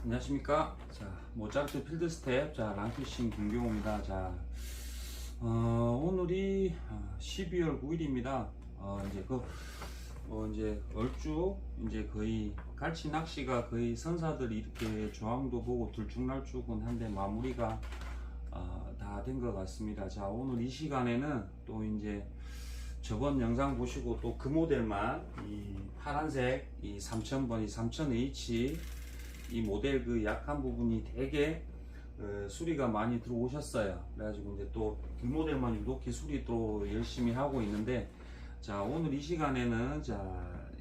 안녕하십니까. 자, 모차르트 필드 스텝, 자, 랑피싱 김경호입니다. 자, 오늘이 12월 9일입니다. 이제 얼주, 이제 거의 갈치 낚시가 거의 선사들이 이렇게 조항도 보고 들쭉날쭉은 한데 마무리가 다 된 것 같습니다. 자, 오늘 이 시간에는 또 이제 저번 영상 보시고 또 그 모델만 이 파란색 이 3000번 이 3000H 이 모델 그 약한 부분이 되게 수리가 많이 들어오셨어요. 그래가지고 이제 또 그 모델만 이렇게 수리 또 열심히 하고 있는데, 자, 오늘 이 시간에는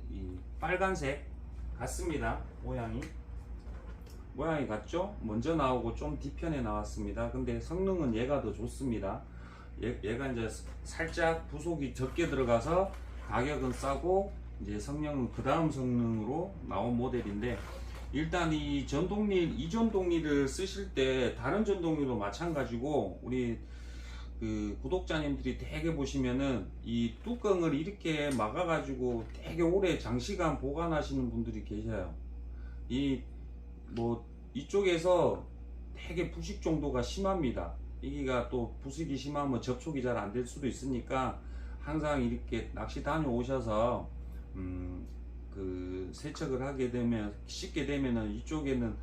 이 빨간색 같습니다. 모양이 같죠? 먼저 나오고 좀 뒤편에 나왔습니다. 근데 성능은 얘가 더 좋습니다. 얘가 이제 살짝 부속이 적게 들어가서 가격은 싸고 이제 성능은 그 다음 성능으로 나온 모델인데, 일단 이 전동릴, 이전동릴을 쓰실 때 다른 전동릴도 마찬가지고 우리 그 구독자님들이 되게 보시면은 이 뚜껑을 이렇게 막아 가지고 되게 오래 장시간 보관하시는 분들이 계셔요. 이쪽에서 되게 부식 정도가 심합니다. 여기가 또 부식이 심하면 접촉이 잘 안 될 수도 있으니까 항상 이렇게 낚시 다녀오셔서 그 세척을 하게 되면, 씻게 되면은 이쪽에는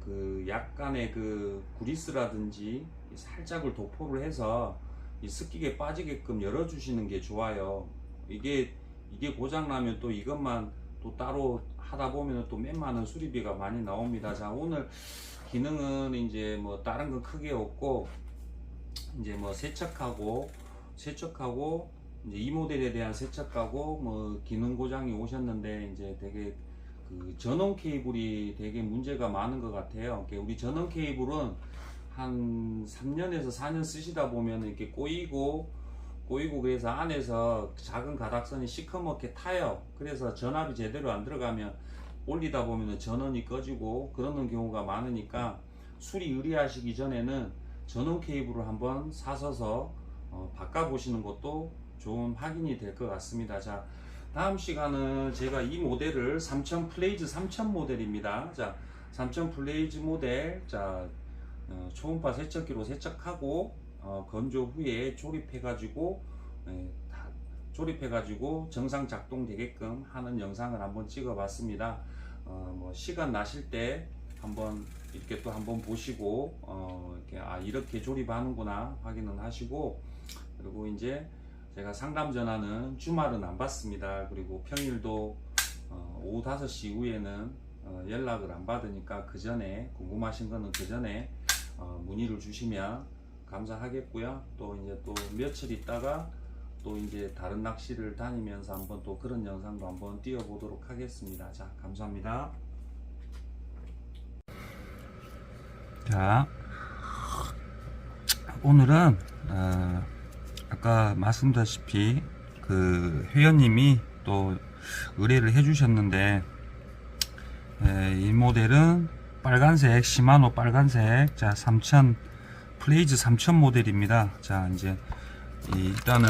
그 약간의 그 구리스라든지 살짝을 도포를 해서 이 습기가 빠지게끔 열어 주시는 게 좋아요. 이게 고장 나면 또 이것만 또 따로 하다 보면 또 몇만원 수리비가 많이 나옵니다. 자, 오늘 기능은 이제 뭐 다른 건 크게 없고, 이제 뭐 세척하고 이제 이 모델에 대한 세척하고 뭐 기능 고장이 오셨는데, 이제 되게 그 전원 케이블이 되게 문제가 많은 것 같아요. 우리 전원 케이블은 한 3년에서 4년 쓰시다 보면 이렇게 꼬이고 그래서 안에서 작은 가닥선이 시커멓게 타요. 그래서 전압이 제대로 안 들어가면 올리다 보면 전원이 꺼지고 그러는 경우가 많으니까, 수리 의뢰하시기 전에는 전원 케이블을 한번 사셔서 바꿔보시는 것도 좋은 확인이 될 것 같습니다. 자, 다음 시간은 제가 이 모델을 3000 플레이즈 3000 모델입니다. 자, 3000 플레이즈 모델, 자, 초음파 세척기로 세척하고 건조 후에 조립해가지고 정상 작동되게끔 하는 영상을 한번 찍어봤습니다. 뭐 시간 나실 때 한번 이렇게 또 한번 보시고 이렇게 조립하는구나 확인은 하시고, 그리고 이제 제가 상담 전화는 주말은 안 받습니다. 그리고 평일도 오후 5시 이후에는 연락을 안 받으니까 그 전에 궁금하신 거는 그 전에 문의를 주시면 감사하겠고요. 또 이제 또 며칠 있다가 또 이제 다른 낚시를 다니면서 한번 또 그런 영상도 한번 띄워보도록 하겠습니다. 자, 감사합니다. 자, 오늘은 아까 말씀드렸다시피 그 회원님이 또 의뢰를 해주셨는데, 이 모델은 빨간색, 시마노 빨간색, 자, 3000 플레이즈 3000 모델입니다. 자, 이제 일단은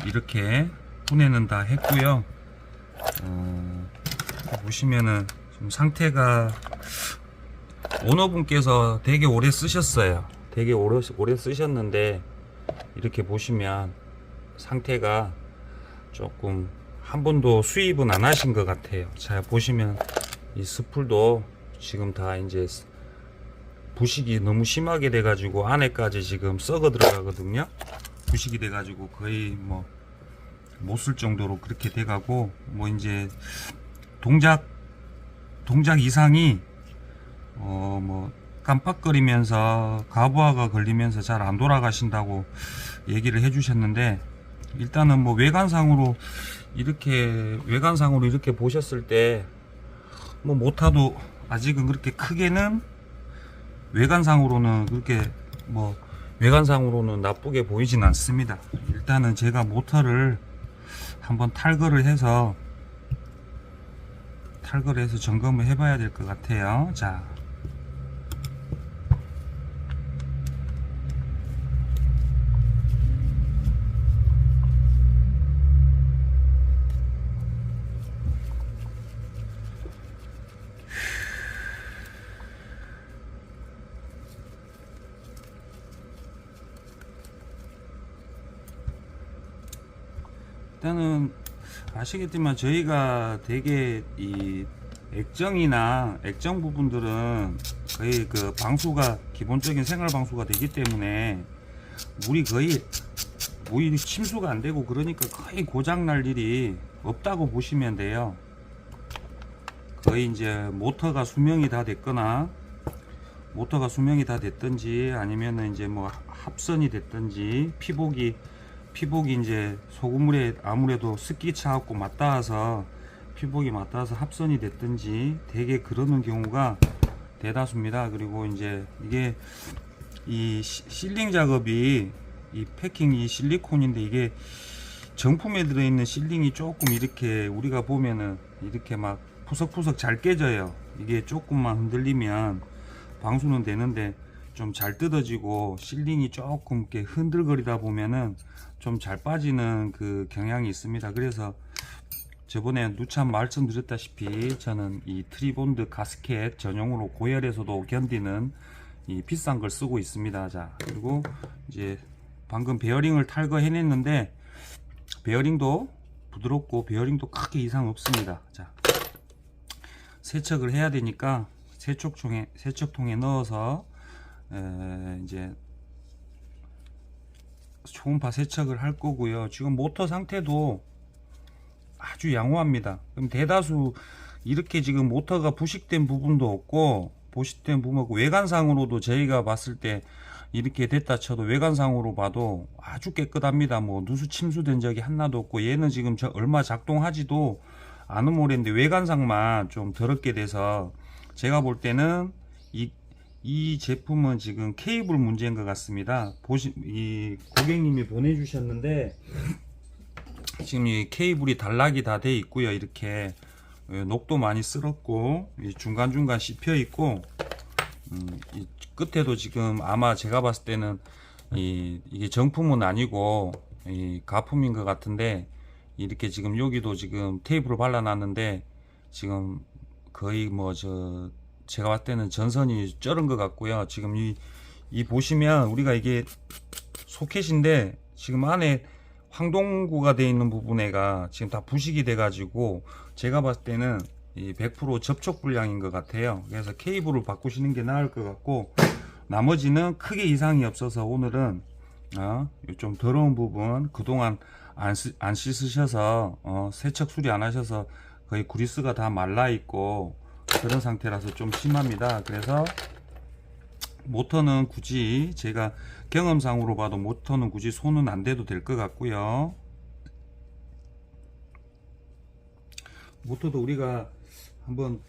이렇게 분해는 다 했고요. 보시면은 지금 상태가, 오너분께서 되게 오래 쓰셨어요. 되게 오래 쓰셨는데 이렇게 보시면 상태가 조금 한 번도 수입은 안 하신 것 같아요. 자, 보시면 이 스풀도 지금 다 이제 부식이 너무 심하게 돼 가지고 안에까지 지금 썩어 들어가거든요. 부식이 돼 가지고 거의 뭐 못 쓸 정도로 그렇게 돼 가고, 뭐 이제 동작 이상이 뭐 깜빡거리면서 가부하가 걸리면서 잘 안 돌아가신다고 얘기를 해 주셨는데, 일단은 뭐 외관상으로 이렇게 보셨을 때 뭐 모타도 아직은 그렇게 크게는 외관상으로는 나쁘게 보이진 않습니다. 일단은 제가 모터를 한번 탈거를 해서 점검을 해봐야 될 것 같아요. 자, 일단은 아시겠지만 저희가 되게 이 액정이나 액정 부분들은 거의 그 방수가 기본적인 생활 방수가 되기 때문에 물이 거의 오일이 침수가 안 되고 그러니까 거의 고장 날 일이 없다고 보시면 돼요. 거의 이제 모터가 수명이 다 됐거나 모터가 수명이 다 됐든지 아니면은 이제 뭐 합선이 됐든지 피복이 이제 소금물에 아무래도 습기 차갖고 맞닿아서 피복이 맞닿아서 합선이 됐든지 되게 그러는 경우가 대다수입니다. 그리고 이제 이게 이 실링 작업이 이 패킹 이 실리콘인데 이게 정품에 들어있는 실링이 조금 이렇게 우리가 보면은 이렇게 막 푸석푸석 잘 깨져요. 이게 조금만 흔들리면 방수는 되는데 좀 잘 뜯어지고 실링이 조금 이렇게 흔들거리다 보면은 좀 잘 빠지는 그 경향이 있습니다. 그래서 저번에 누참 말씀드렸다시피 저는 이 트리본드 가스켓 전용으로 고열에서도 견디는 이 비싼 걸 쓰고 있습니다. 자, 그리고 이제 방금 베어링을 탈거해냈는데 베어링도 부드럽고 베어링도 크게 이상 없습니다. 자, 세척을 해야 되니까 세척통에 넣어서 이제 초음파 세척을 할 거고요. 지금 모터 상태도 아주 양호합니다. 그럼 대다수 이렇게 지금 모터가 부식된 부분도 없고 부식된 부분하고 외관상으로도 저희가 봤을 때 이렇게 됐다 쳐도 외관상으로 봐도 아주 깨끗합니다. 뭐 누수 침수된 적이 하나도 없고 얘는 지금 얼마 작동하지도 않은 모래인데 외관상만 좀 더럽게 돼서 제가 볼 때는 이 제품은 지금 케이블 문제인 것 같습니다. 이 고객님이 보내주셨는데 지금 이 케이블이 단락이 다 돼 있고요. 이렇게 녹도 많이 쓸었고 중간중간 씹혀 있고 이 끝에도 지금 아마 제가 봤을 때는 이게 정품은 아니고 이 가품인 것 같은데 이렇게 지금 여기도 지금 테이프를 발라놨는데 지금 거의 뭐 제가 봤을 때는 전선이 쩔은 것 같고요. 지금 이 보시면 우리가 이게 소켓인데 지금 안에 황동구가 되어 있는 부분에가 지금 다 부식이 돼 가지고 제가 봤을 때는 이 100% 접촉 불량인 것 같아요. 그래서 케이블을 바꾸시는 게 나을 것 같고 나머지는 크게 이상이 없어서 오늘은 좀 더러운 부분 그동안 안 씻으셔서 세척 수리 안 하셔서 거의 구리스가 다 말라 있고 그런 상태라서 좀 심합니다. 그래서 모터는 굳이 제가 경험상으로 봐도 모터는 굳이 손은 안 대도 될 것 같고요. 모터도 우리가 한번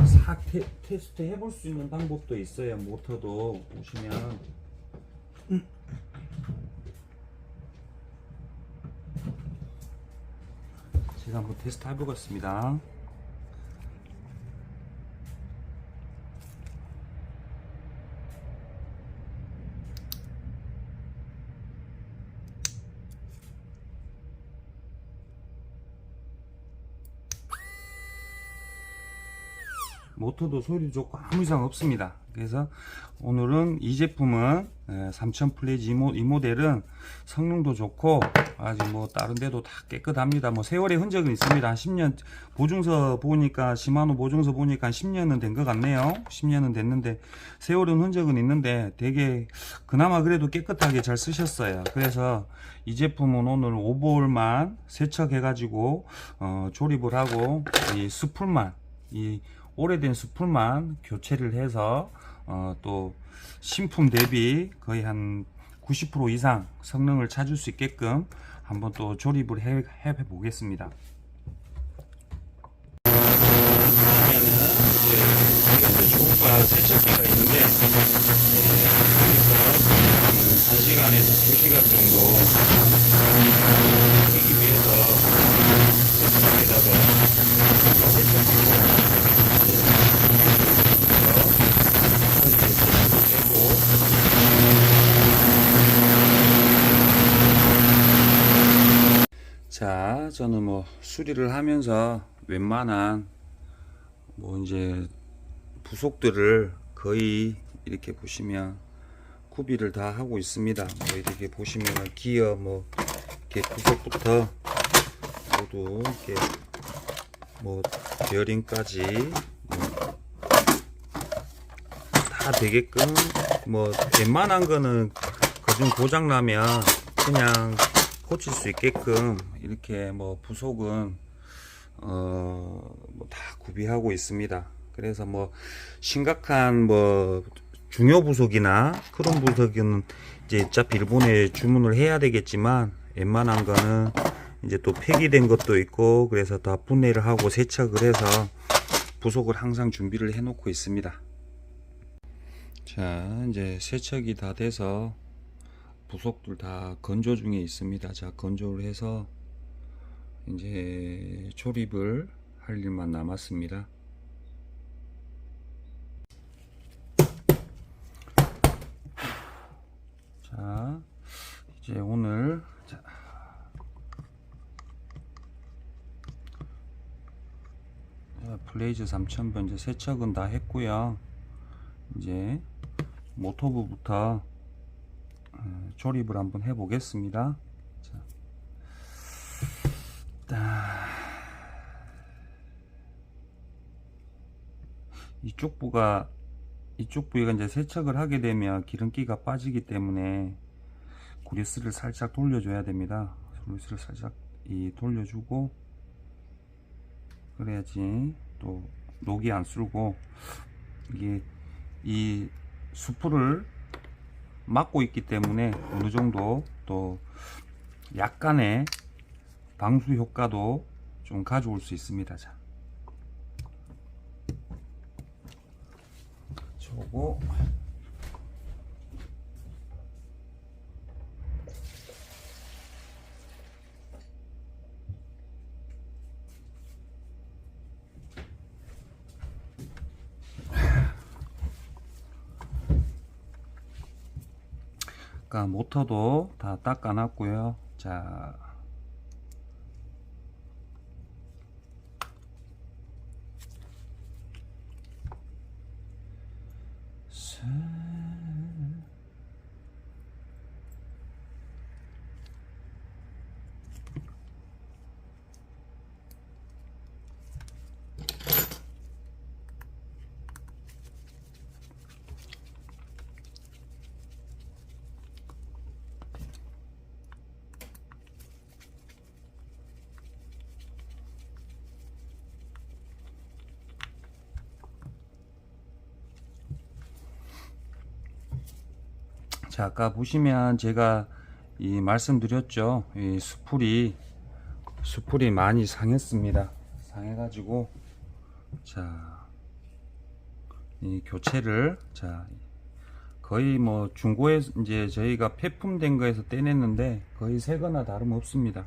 싹 테스트 해볼 수 있는 방법도 있어요. 모터도 보시면 제가 한번 테스트 해보겠습니다. 모터도 소리도 좋고 아무 이상 없습니다. 그래서 오늘은 이 제품은 3000 플래지 이 모델은 성능도 좋고 아직 뭐 다른 데도 다 깨끗합니다. 뭐 세월의 흔적은 있습니다. 한 10년 보증서 보니까 시마노 보증서 보니까 10년은 된 것 같네요. 10년은 됐는데 세월은 흔적은 있는데 되게 그나마 그래도 깨끗하게 잘 쓰셨어요. 그래서 이 제품은 오늘 오버홀만 세척해 가지고 조립을 하고 이 스풀만 오래된 스풀만 교체를 해서 또 신품 대비 거의 한 90% 이상 성능을 찾을 수 있게끔 한번 또 조립을 해 보겠습니다. 초음파 세척기가 있는데 여기서 1시간에서 2시간 정도 하기 위해서 세척기에다가 세척기로 자, 저는 뭐 수리를 하면서 웬만한 뭐 이제 부속들을 거의 이렇게 보시면 구비를 다 하고 있습니다. 뭐 이렇게 보시면 기어 뭐 이렇게 부속부터 모두 이렇게 뭐 베어링까지 다 되게끔 뭐 웬만한 거는 그중 고장 나면 그냥 고칠 수 있게끔 이렇게 뭐 부속은 뭐 다 구비하고 있습니다. 그래서 뭐 심각한 뭐 중요 부속이나 그런 부속은 이제 어차피 일본에 주문을 해야 되겠지만, 웬만한 거는 이제 또 폐기된 것도 있고, 그래서 다 분해를 하고 세척을 해서 부속을 항상 준비를 해 놓고 있습니다. 자, 이제 세척이 다 돼서 부속들 다 건조 중에 있습니다. 자, 건조를 해서 이제 조립을 할 일만 남았습니다. 자, 이제 오늘 블레이즈 3000번 이제 세척은 다 했고요. 이제 모터부부터 조립을 한번 해 보겠습니다. 이쪽 부위가 이제 세척을 하게 되면 기름기가 빠지기 때문에 그리스를 살짝 돌려줘야 됩니다. 그리스를 살짝 돌려주고, 그래야지 또 녹이 안 쓸고, 이게 이 수풀을 막고 있기 때문에 어느 정도 또 약간의 방수 효과도 좀 가져올 수 있습니다. 자, 저거 아까 모터도 다 닦아 놨고요. 자, 자, 아까 보시면 제가 말씀드렸죠. 이 수풀이 많이 상했습니다. 상해가지고, 자, 이 교체를, 자, 거의 뭐 중고에 이제 저희가 폐품된 거에서 떼냈는데 거의 새거나 다름없습니다.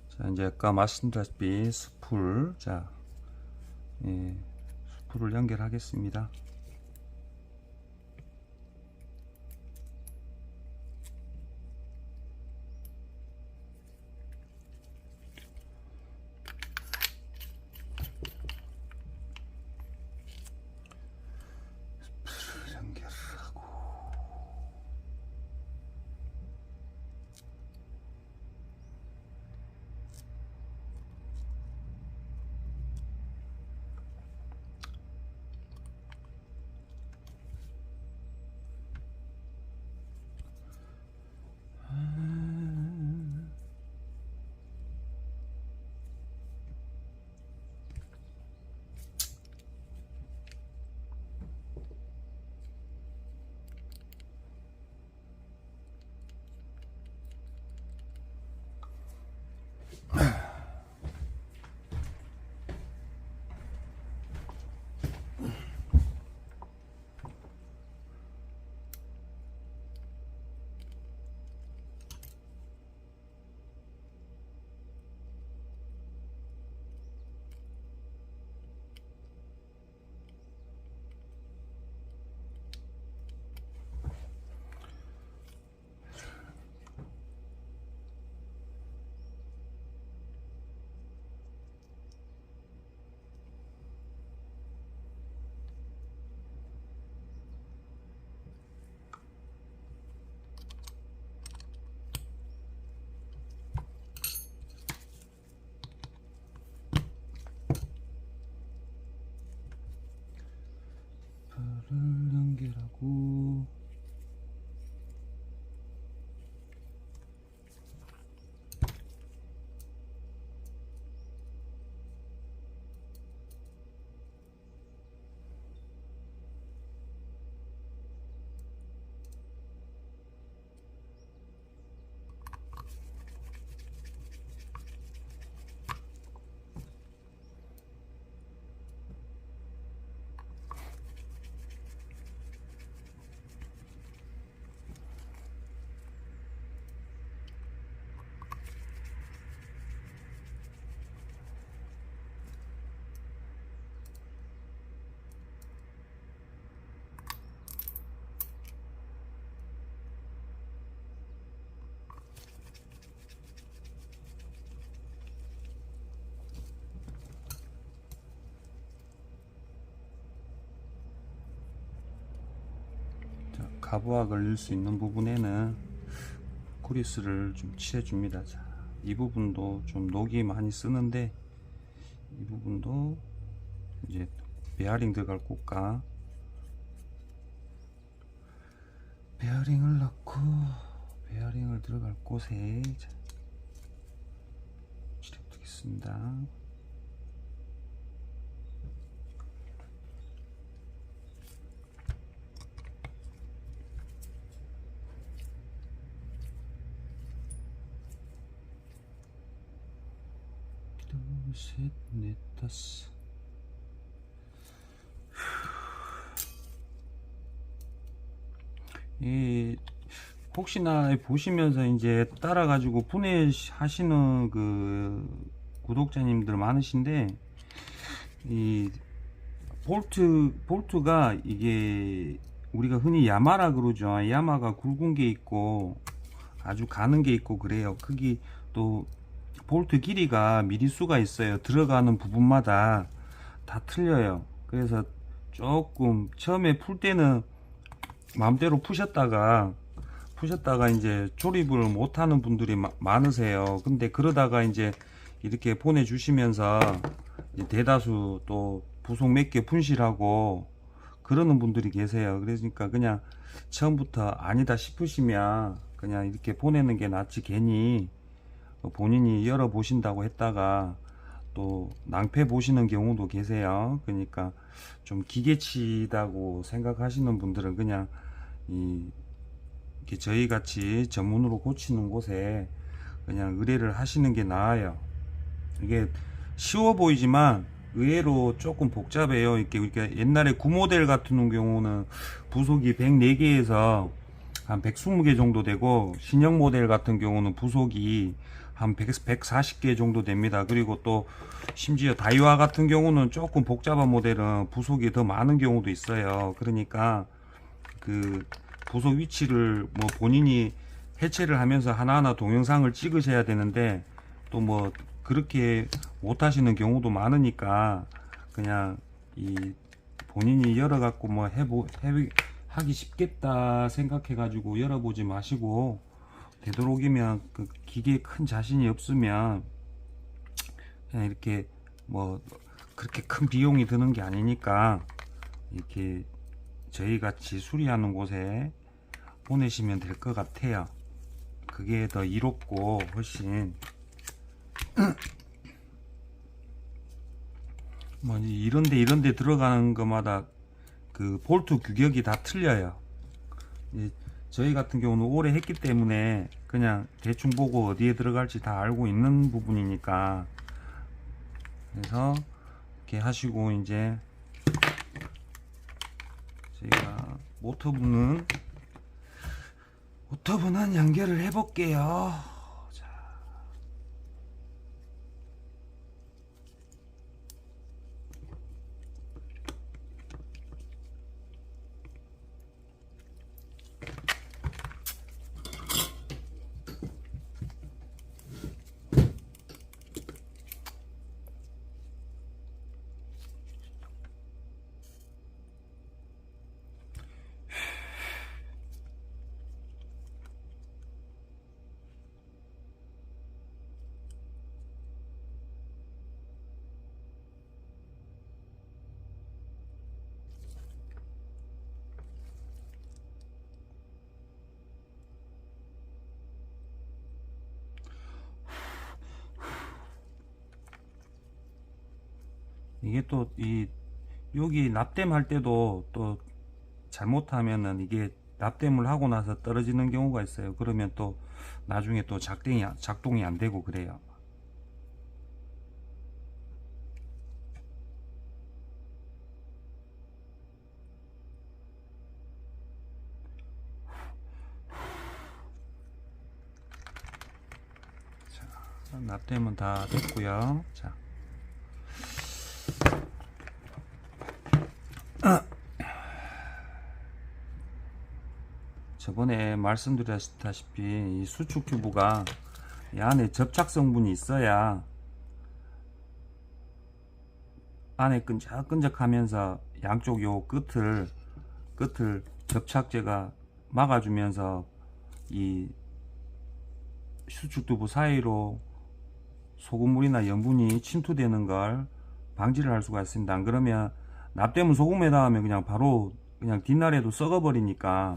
자, 이제 아까 말씀드렸다시피 스풀, 자, 스풀을 연결하겠습니다. 스풀을 연결하고, 가부하 걸릴 수 있는 부분에는 그리스를 좀 칠해 줍니다. 자, 이 부분도 좀 녹이 많이 쓰는데 이 부분도 이제 베어링 들어갈 곳과 베어링을 넣고 베어링을 들어갈 곳에 칠해 두겠습니다. 둘, 셋, 넷, 다섯. 이 혹시나 보시면서 이제 따라 가지고 분해하시는 그 구독자님들 많으신데 이 볼트가 이게 우리가 흔히 야마라 그러죠. 야마가 굵은 게 있고 아주 가는 게 있고 그래요. 크기 또 볼트 길이가 미리수가 있어요. 들어가는 부분마다 다 틀려요. 그래서 조금 처음에 풀 때는 마음대로 푸셨다가 이제 조립을 못하는 분들이 많으세요. 근데 그러다가 이제 이렇게 보내주시면서 이제 대다수 또 부속 몇 개 분실하고 그러는 분들이 계세요. 그러니까 그냥 처음부터 아니다 싶으시면 그냥 이렇게 보내는 게 낫지, 괜히 본인이 열어 보신다고 했다가 또 낭패 보시는 경우도 계세요. 그러니까 좀 기계치다고 생각하시는 분들은 그냥 이렇게 저희 같이 전문으로 고치는 곳에 그냥 의뢰를 하시는 게 나아요. 이게 쉬워 보이지만 의외로 조금 복잡해요. 이렇게 우리가 옛날에 9모델 같은 경우는 부속이 104개에서 한 120개 정도 되고, 신형 모델 같은 경우는 부속이 한 140개 정도 됩니다. 그리고 또 심지어 다이와 같은 경우는 조금 복잡한 모델은 부속이 더 많은 경우도 있어요. 그러니까 그 부속 위치를 뭐 본인이 해체를 하면서 하나하나 동영상을 찍으셔야 되는데 또 뭐 그렇게 못 하시는 경우도 많으니까 그냥 이 본인이 열어 갖고 뭐 하기 쉽겠다 생각해 가지고 열어보지 마시고, 되도록이면 그 기계에 큰 자신이 없으면 그냥 이렇게 뭐 그렇게 큰 비용이 드는 게 아니니까 이렇게 저희 같이 수리하는 곳에 보내시면 될 것 같아요. 그게 더 이롭고 훨씬 뭐 이런데 들어가는 것마다 그 볼트 규격이 다 틀려요. 저희 같은 경우는 오래 했기 때문에 그냥 대충 보고 어디에 들어갈지 다 알고 있는 부분이니까, 그래서 이렇게 하시고 이제 저희가 모터분은 연결을 해 볼게요. 이게 또 여기 납땜 할 때도 또 잘못하면은 이게 납땜을 하고 나서 떨어지는 경우가 있어요. 그러면 또 나중에 또 작동이 안 되고 그래요. 자, 납땜은 다 됐고요. 자, 저번에 말씀드렸다시피 이 수축 튜브가 이 안에 접착 성분이 있어야 안에 끈적끈적하면서 양쪽 요 끝을 접착제가 막아주면서 이 수축 튜브 사이로 소금물이나 염분이 침투되는 걸 방지를 할 수가 있습니다. 안 그러면 납땜은 소금에 닿으면 그냥 바로 그냥 뒷날에도 썩어버리니까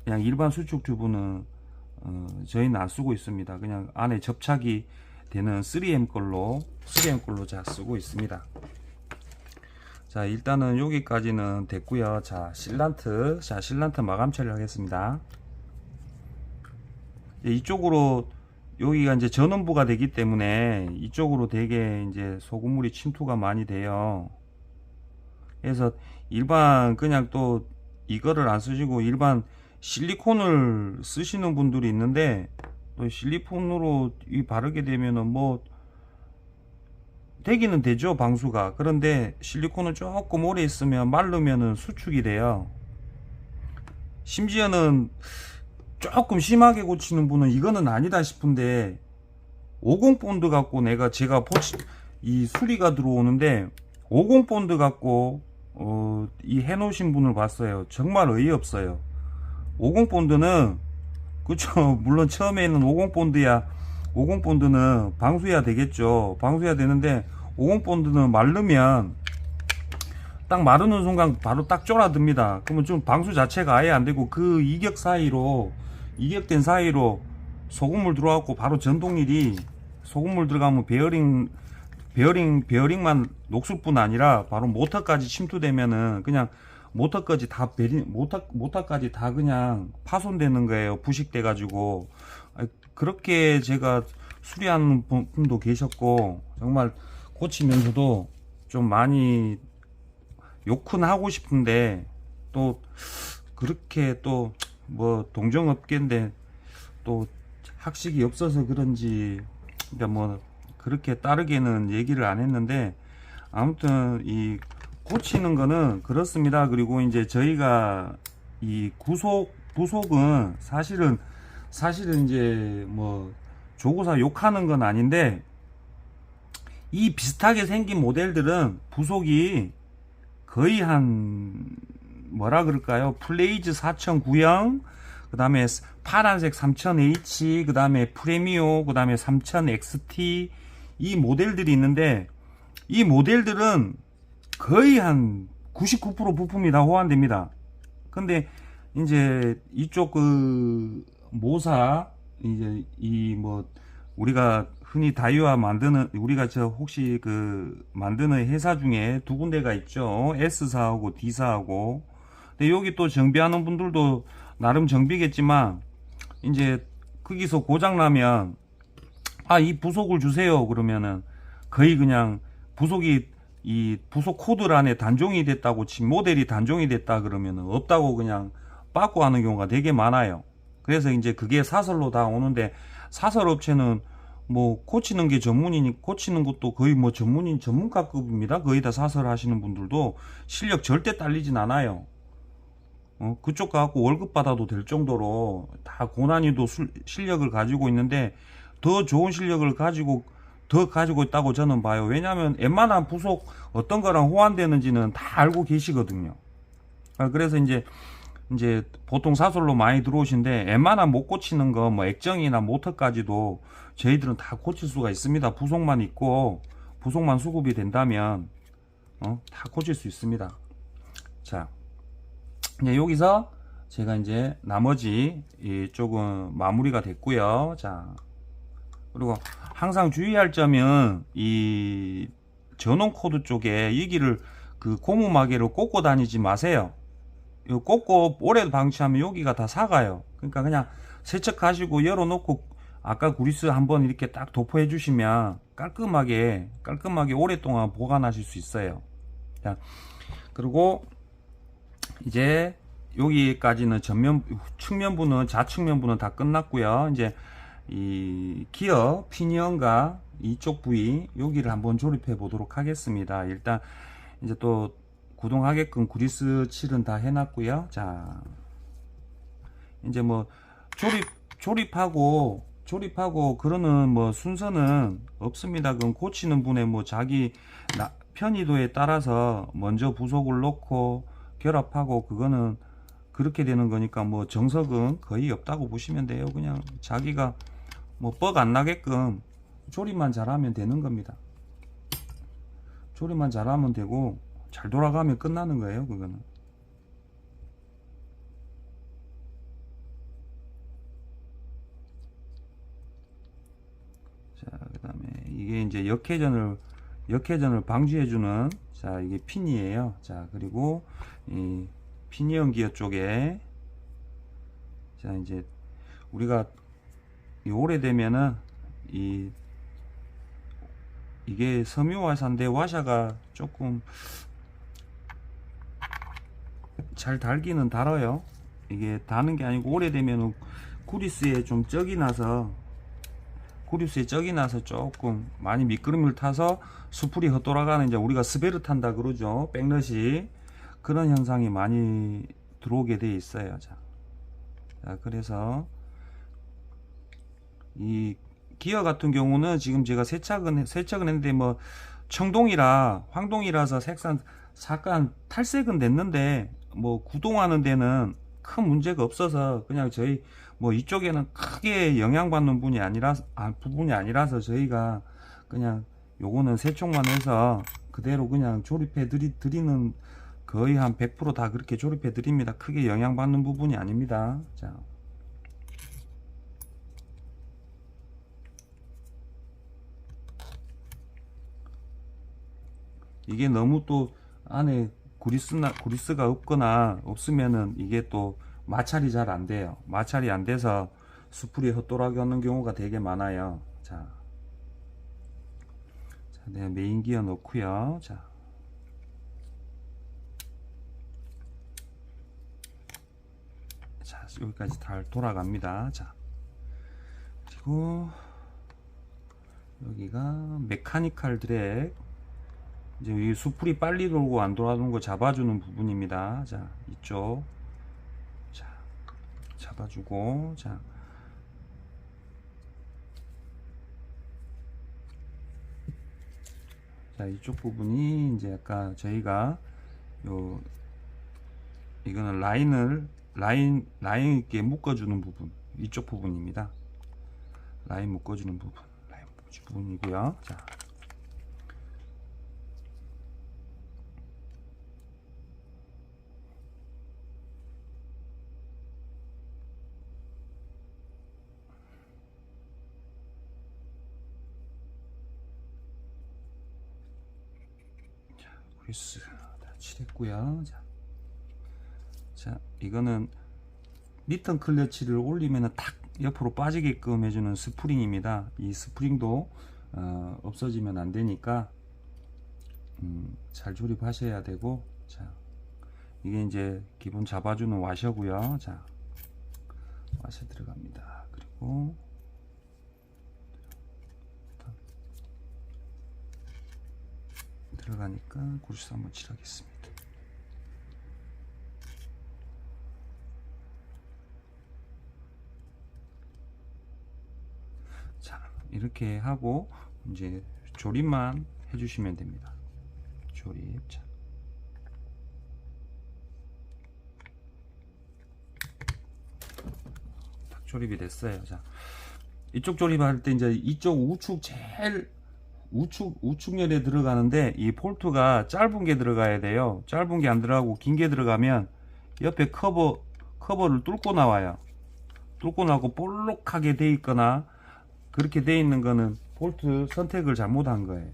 그냥 일반 수축 튜브는 저희는 안 쓰고 있습니다. 그냥 안에 접착이 되는 3M 걸로 자 쓰고 있습니다. 자, 일단은 여기까지는 됐고요. 자, 실란트 마감 처리하겠습니다. 이쪽으로 여기가 이제 전원부가 되기 때문에 이쪽으로 되게 이제 소금물이 침투가 많이 돼요. 그래서 일반 그냥 또 이거를 안 쓰시고 일반 실리콘을 쓰시는 분들이 있는데, 또 실리콘으로 이 바르게 되면은 뭐 되기는 되죠, 방수가. 그런데 실리콘은 조금 오래 있으면 마르면은 수축이 돼요. 심지어는 조금 심하게 고치는 분은 이거는 아니다 싶은데 50 본드 갖고 제가 이 수리가 들어오는데 50 본드 갖고 이 해놓으신 분을 봤어요. 정말 어이없어요. 50 본드는 그쵸, 물론 처음에는 50 본드야 50 본드는 방수해야 되겠죠. 방수해야 되는데 50 본드는 마르면 딱 마르는 순간 바로 딱 쫄아듭니다. 그러면 좀 방수 자체가 아예 안 되고 그 이격된 사이로 소금물 들어가고 바로 전동일이 소금물 들어가면 베어링만 녹슬 뿐 아니라 바로 모터까지 침투되면은 그냥 모터까지 다 그냥 파손되는 거예요. 부식돼 가지고. 그렇게 제가 수리하는 분도 계셨고 정말 고치면서도 좀 많이 욕은 하고 싶은데 또 그렇게 또 뭐 동종업계인데 또 학식이 없어서 그런지 그러니까 뭐 그렇게 따르게는 얘기를 안 했는데, 아무튼 이 고치는 거는 그렇습니다. 그리고 이제 저희가 이 부속은 사실은 이제 뭐 조고사 욕하는 건 아닌데, 이 비슷하게 생긴 모델들은 부속이 거의 한 뭐라 그럴까요? 플레이즈 4009형, 그 다음에 파란색 3000H, 그 다음에 프레미오, 그 다음에 3000XT, 이 모델들이 있는데 이 모델들은 거의 한 99% 부품이 다 호환됩니다. 근데 이제 이쪽 그 모사 이제 이 뭐 우리가 흔히 다이와 만드는 우리가 혹시 그 만드는 회사 중에 두 군데가 있죠. S사하고 D사하고. 근데 여기 또 정비하는 분들도 나름 정비겠지만 이제 거기서 고장 나면 이 부속을 주세요 그러면은 거의 그냥 이 부속 코드 안에 단종이 됐다고 모델이 단종이 됐다 그러면은 없다고 그냥 빠꾸 하는 경우가 되게 많아요. 그래서 이제 그게 사설로 다 오는데, 사설 업체는 뭐 고치는 게 전문이니 고치는 것도 거의 뭐 전문가급입니다. 거의 다 사설 하시는 분들도 실력 절대 딸리진 않아요. 그쪽 가갖고 월급 받아도 될 정도로 다 고난이도 실력을 가지고 있는데, 더 좋은 실력을 가지고 있다고 저는 봐요. 왜냐하면 웬만한 부속 어떤 거랑 호환되는지는 다 알고 계시거든요. 그래서 이제 보통 사설로 많이 들어오신데, 웬만한 못 고치는 거 뭐 액정이나 모터까지도 저희들은 다 고칠 수가 있습니다. 부속만 있고 부속만 수급이 된다면 다 고칠 수 있습니다. 자, 이제 여기서 제가 이제 나머지 이쪽은 마무리가 됐고요. 자, 그리고 항상 주의할 점은 이 전원 코드 쪽에 여기를 그 고무마개로 꽂고 다니지 마세요. 이거 꽂고 오래 방치하면 여기가 다 삭아요. 그러니까 그냥 세척하시고 열어놓고 아까 구리스 한번 이렇게 딱 도포해 주시면 깔끔하게 오랫동안 보관하실 수 있어요. 자, 그리고 이제 여기까지는 측면부는 좌측면부는 다 끝났고요. 이제 이 기어 피니언과 이쪽 부위 여기를 한번 조립해 보도록 하겠습니다. 일단 이제 또 구동하게끔 구리스 칠은 다 해놨고요. 자, 이제 뭐 조립하고 그러는 뭐 순서는 없습니다. 그건 고치는 분의 뭐 자기 편의도에 따라서 먼저 부속을 넣고 결합하고, 그거는 그렇게 되는 거니까 뭐 정석은 거의 없다고 보시면 돼요. 그냥 자기가 뭐 뻑 안 나게끔 조립만 잘하면 되는 겁니다. 조립만 잘하면 되고 잘 돌아가면 끝나는 거예요. 그거는. 자, 그 다음에 이게 이제 역회전을 방지해주는, 자, 이게 핀이에요. 자, 그리고 이 피니언 기어 쪽에, 자, 이제 우리가 오래되면은 이게 섬유화사인데 와샤가 조금 잘 달기는 달아요. 이게 다는 게 아니고 오래되면은 구리스에 좀 쩍이 나서 조금 많이 미끄럼을 타서 수풀이 헛돌아가는, 이제 우리가 스베르 탄다 그러죠. 백넛이. 그런 현상이 많이 들어오게 돼 있어요. 자, 그래서 이 기어 같은 경우는 지금 제가 세척은 했는데 뭐 청동이라 황동이라서 색상 잠깐 탈색은 됐는데 뭐 구동하는 데는 큰 문제가 없어서 그냥 저희 뭐 이쪽에는 크게 영향받는 부분이 아니라서 저희가 그냥 요거는 세척만 해서 그대로 그냥 조립해 드리는, 거의 한 100% 다 그렇게 조립해 드립니다. 크게 영향받는 부분이 아닙니다. 자, 이게 너무 또 안에 구리스가 없으면은 이게 또 마찰이 잘 안 돼요. 마찰이 안 돼서 수풀이 헛돌아가는 경우가 되게 많아요. 자, 내가 메인 기어 넣고요. 자, 여기까지 잘 돌아갑니다. 자, 그리고 여기가 메카니컬 드랙, 이제 이 수풀이 빨리 돌고 안 돌아가는 거 잡아주는 부분입니다. 자, 이쪽, 자, 잡아주고, 자, 이쪽 부분이 이제 약간 저희가 이거는 라인 있게 묶어주는 부분, 이쪽 부분입니다. 라인 묶어주는 부분이고요. 자, 그리스 다 칠했고요. 자, 이거는 리턴 클러치를 올리면 탁 옆으로 빠지게끔 해주는 스프링입니다. 이 스프링도 없어지면 안 되니까 잘 조립하셔야 되고, 자, 이게 이제 기본 잡아주는 와셔고요. 자, 와셔 들어갑니다. 그리고 들어가니까 구리스 한번 칠하겠습니다. 자, 이렇게 하고 이제 조립만 해주시면 됩니다. 조립. 자, 딱 조립이 됐어요. 자, 이쪽 조립할 때 이제 이쪽 우측 제일 우측면에 들어가는데 이 볼트가 짧은 게 들어가야 돼요. 짧은 게 안 들어가고 긴 게 들어가면 옆에 커버를 뚫고 나와요. 뚫고 나고 볼록하게 돼 있거나 그렇게 돼 있는 거는 볼트 선택을 잘못한 거예요.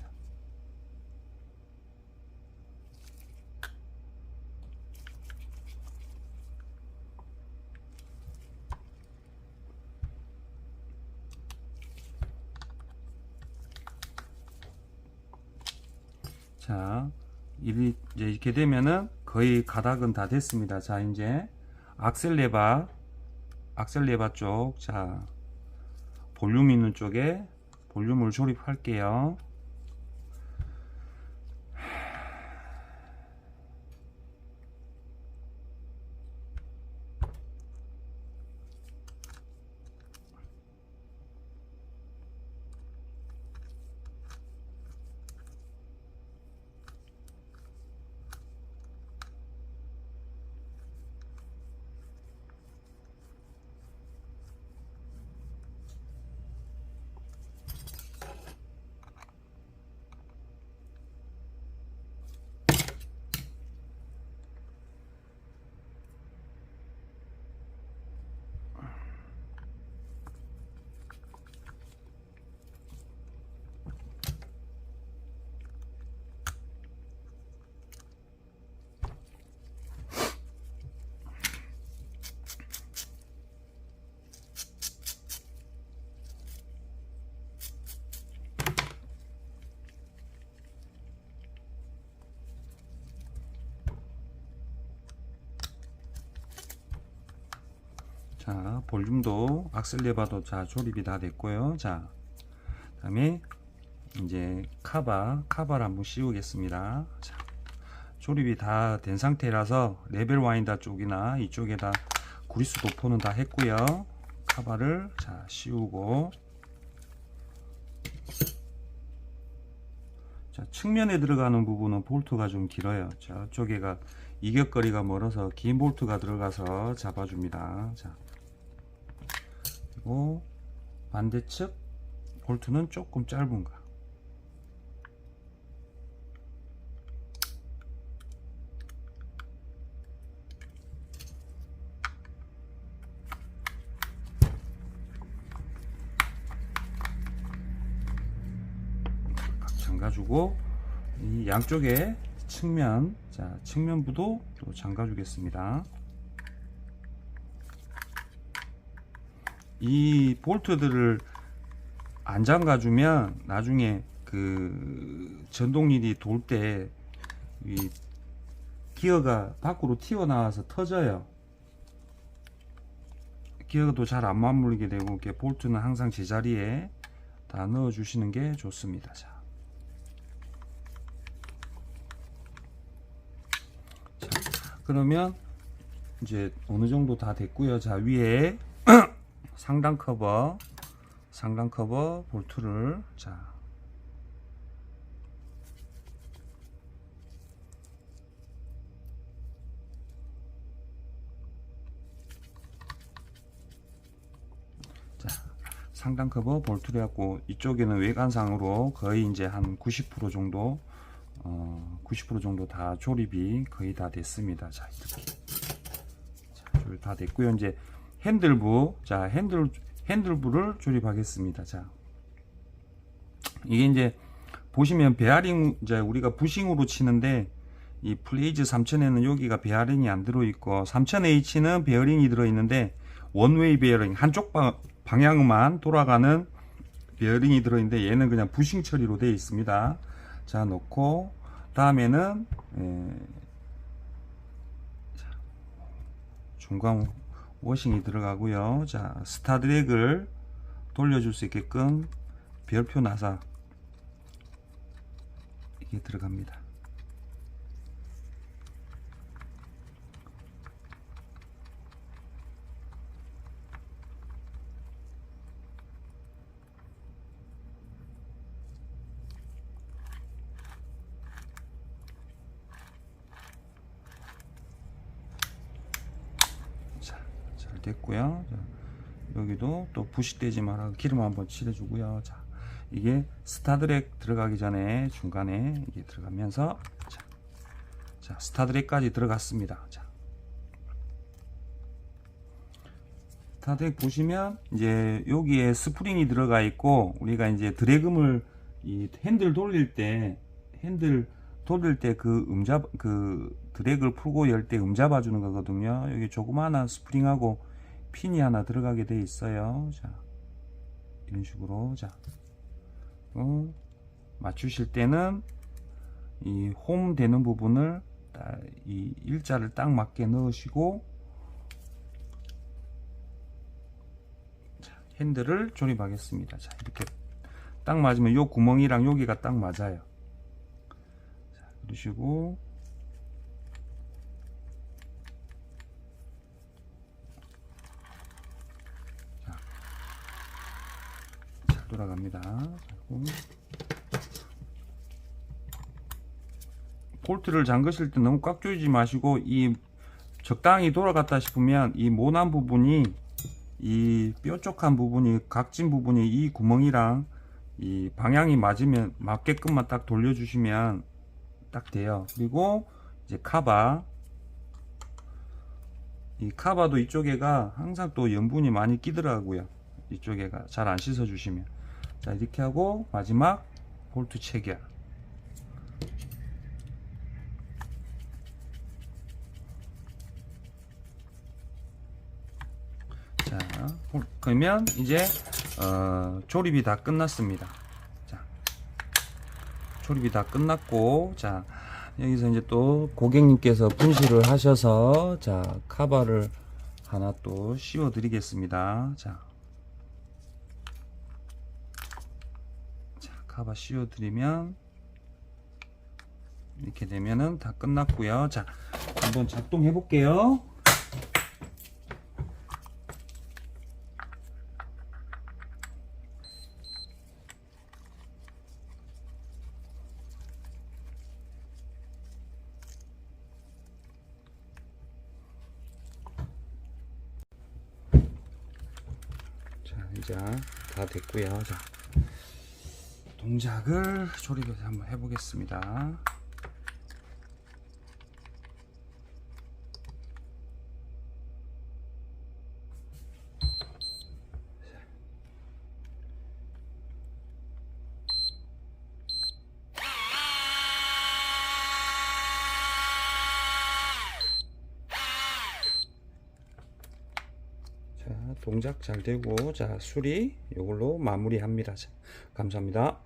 자, 이제 이렇게 되면은 거의 가닥은 다 됐습니다. 자, 이제 악셀 레바 쪽, 자, 볼륨 있는 쪽에 볼륨을 조립할게요. 자, 볼륨도 악셀 레버도 자 조립이 다 됐고요. 자, 그다음에 이제 카바를 한번 씌우겠습니다. 자, 조립이 다 된 상태라서 레벨 와인더 쪽이나 이쪽에다 구리스 도포는 다 했고요. 카바를 자 씌우고, 자, 측면에 들어가는 부분은 볼트가 좀 길어요. 저쪽에가 이격거리가 멀어서 긴 볼트가 들어가서 잡아줍니다. 자, 그리고 반대측 볼트는 조금 짧은 거. 잠가주고, 이 양쪽에 측면, 자, 측면부도 또 잠가주겠습니다. 이 볼트들을 안 잠가주면 나중에 그 전동릴이 돌 때 이 기어가 밖으로 튀어나와서 터져요. 기어도 잘 안 맞물리게 되고, 이렇게 볼트는 항상 제자리에 다 넣어 주시는 게 좋습니다. 자, 그러면 이제 어느 정도 다 됐고요. 자, 위에 상단 커버 볼트를 자, 상단 커버 볼트를 갖고, 이쪽에는 외관상으로 거의 이제 한 90% 정도 90% 정도 다 조립이 거의 다 됐습니다. 자, 이렇게 자, 조립 다 됐고요. 이제 핸들부, 자, 핸들부를 조립하겠습니다. 자, 이게 이제 보시면 베어링, 이제 우리가 부싱으로 치는데, 이 플레이즈 3000에는 여기가 베어링이 안 들어있고, 3000H는 베어링이 들어있는데 원웨이 베어링, 한쪽 방향만 돌아가는 베어링이 들어있는데, 얘는 그냥 부싱 처리로 되어 있습니다. 자, 놓고 다음에는 중간 워싱이 들어가고요. 자, 스타드랙을 돌려줄 수 있게끔 별표 나사 이게 들어갑니다. 됐고요. 자, 여기도 또 부식되지 말아 기름 한번 칠해주고요. 자, 이게 스타드랙 들어가기 전에 중간에 이게 들어가면서, 자, 스타드랙까지 들어갔습니다. 자, 스타드랙 보시면 이제 여기에 스프링이 들어가 있고, 우리가 이제 드래금을 이 핸들 돌릴 때 그 드랙을 풀고 열 때 잡아 주는 거거든요. 여기 조그마한 스프링하고 핀이 하나 들어가게 돼 있어요. 자, 이런 식으로. 자, 맞추실 때는 이 홈 되는 부분을 이 일자를 딱 맞게 넣으시고, 자, 핸들을 조립하겠습니다. 자, 이렇게 딱 맞으면 요 구멍이랑 여기가 딱 맞아요. 자, 그러시고, 돌아갑니다. 볼트를 잠그실 때 너무 꽉 조이지 마시고, 이 적당히 돌아갔다 싶으면 이 모난 부분이, 이 뾰족한 부분이, 각진 부분이 이 구멍이랑 이 방향이 맞으면 맞게끔만 딱 돌려주시면 딱 돼요. 그리고 이제 이 카바도 이쪽에가 항상 또 염분이 많이 끼더라고요. 이쪽에가 잘 안 씻어 주시면. 자, 이렇게 하고 마지막 볼트 체결. 자, 그러면 이제 조립이 다 끝났습니다. 자, 조립이 다 끝났고, 자, 여기서 이제 또 고객님께서 분실을 하셔서, 자, 카바를 하나 또 씌워 드리겠습니다. 자, 카바 씌워 드리면 이렇게 되면은 다 끝났고요. 자, 한번 작동해 볼게요. 자, 이제 다 됐고요. 자, 동작을 조립해서 한번 해보겠습니다. 자, 동작 잘 되고, 자, 수리 이걸로 마무리합니다. 자, 감사합니다.